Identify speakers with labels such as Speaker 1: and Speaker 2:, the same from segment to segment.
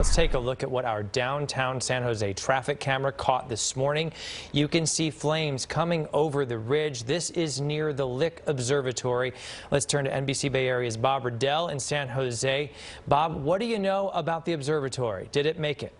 Speaker 1: Let's take a look at what our downtown San Jose traffic camera caught this morning. You can see flames coming over the ridge. This is near the Lick Observatory. Let's turn to NBC Bay Area's Bob Redell in San Jose. Bob, what do you know about the observatory? Did it make it?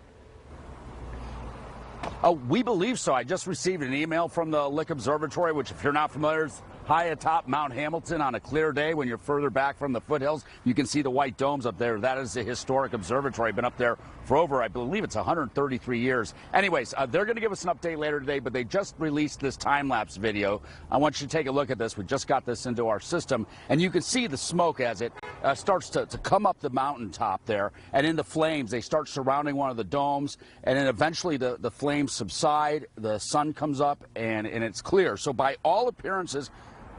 Speaker 2: Oh, we believe so. I just received an email from the Lick Observatory, which, if you're not familiar, is high atop Mount Hamilton on a clear day. When you're further back from the foothills, you can see the white domes up there. That is the historic observatory. Been up there for over, I believe it's 133 years. Anyways, they're going to give us an update later today, but they just released this time-lapse video. I want you to take a look at this. We just got this into our system, and you can see the smoke as it starts to come up the mountaintop there, and in the flames, they start surrounding one of the domes, and then eventually the flames subside, the sun comes up, and it's clear. So by all appearances,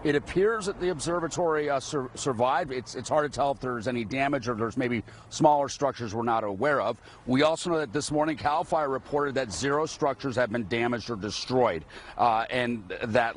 Speaker 2: it appears that the observatory survived. It's hard to tell if there's any damage or there's maybe smaller structures we're not aware of. We also know that this morning CAL FIRE reported that 0 structures have been damaged or destroyed. And that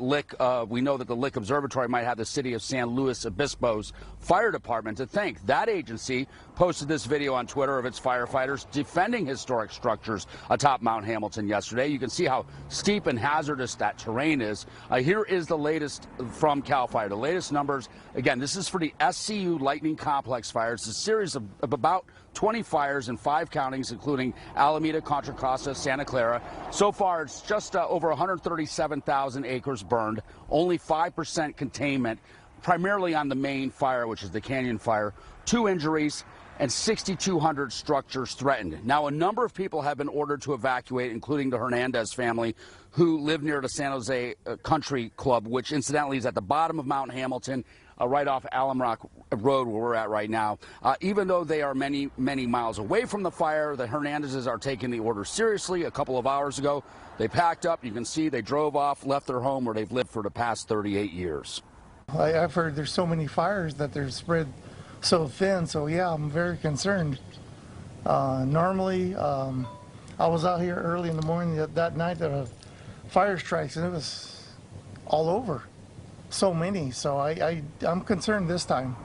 Speaker 2: we know that the Lick Observatory might have the city of San Luis Obispo's fire department to thank. That agency posted this video on Twitter of its firefighters defending historic structures atop Mount Hamilton yesterday. You can see how steep and hazardous that terrain is. Here is the latest from CAL FIRE. The latest numbers, again, this is for the SCU Lightning Complex fires. It's a series of about 20 fires in 5 counties, including Alameda, Contra Costa, Santa Clara. So far, it's just over 137,000 acres burned, only 5% containment, primarily on the main fire, which is the Canyon Fire. 2 injuries and 6,200 structures threatened. Now, a number of people have been ordered to evacuate, including the Hernandez family, who live near the San Jose Country Club, which incidentally is at the bottom of Mount Hamilton, right off Alum Rock Road, where we're at right now. Even though they are many, many miles away from the fire, the Hernandezes are taking the order seriously. A couple of hours ago, they packed up. You can see they drove off, left their home where they've lived for the past 38 years.
Speaker 3: I've heard there's so many fires that they're spread so thin, so yeah, I'm very concerned. Normally, I was out here early in the morning that night that a fire strikes, and it was all over. So many, so I'm concerned this time.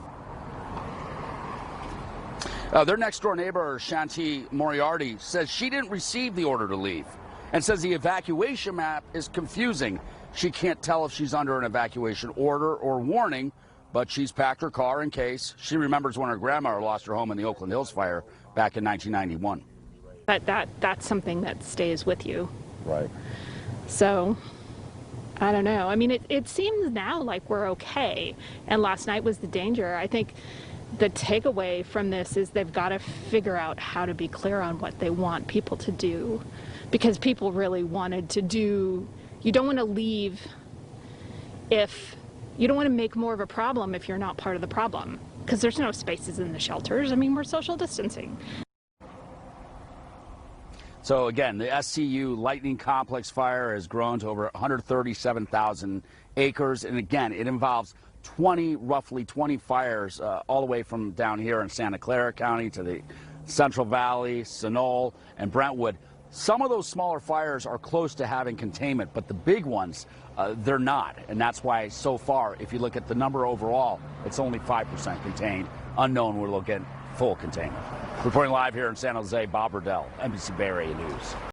Speaker 2: Their next-door neighbor, Shanti Moriarty, says she didn't receive the order to leave and says the evacuation map is confusing. She can't tell if she's under an evacuation order or warning, but she's packed her car in case. She remembers when her grandmother lost her home in the Oakland Hills fire back in 1991.
Speaker 4: But that's something that stays with you.
Speaker 2: Right.
Speaker 4: So, I don't know. I mean, it seems now like we're okay, and last night was the danger. I think the takeaway from this is they've got to figure out how to be clear on what they want people to do, because people really wanted to do. You don't want to leave if you don't want to make more of a problem if you're not part of the problem, because there's no spaces in the shelters. I mean, we're social distancing.
Speaker 2: So again, the SCU Lightning Complex fire has grown to over 137,000 acres. And again, it involves roughly 20 fires all the way from down here in Santa Clara County to the Central Valley, Sunol, and Brentwood. Some of those smaller fires are close to having containment, but the big ones, they're not. And that's why so far, if you look at the number overall, it's only 5% contained. Unknown when we'll get full containment. Reporting live here in San Jose, Bob Redell, NBC Bay Area News.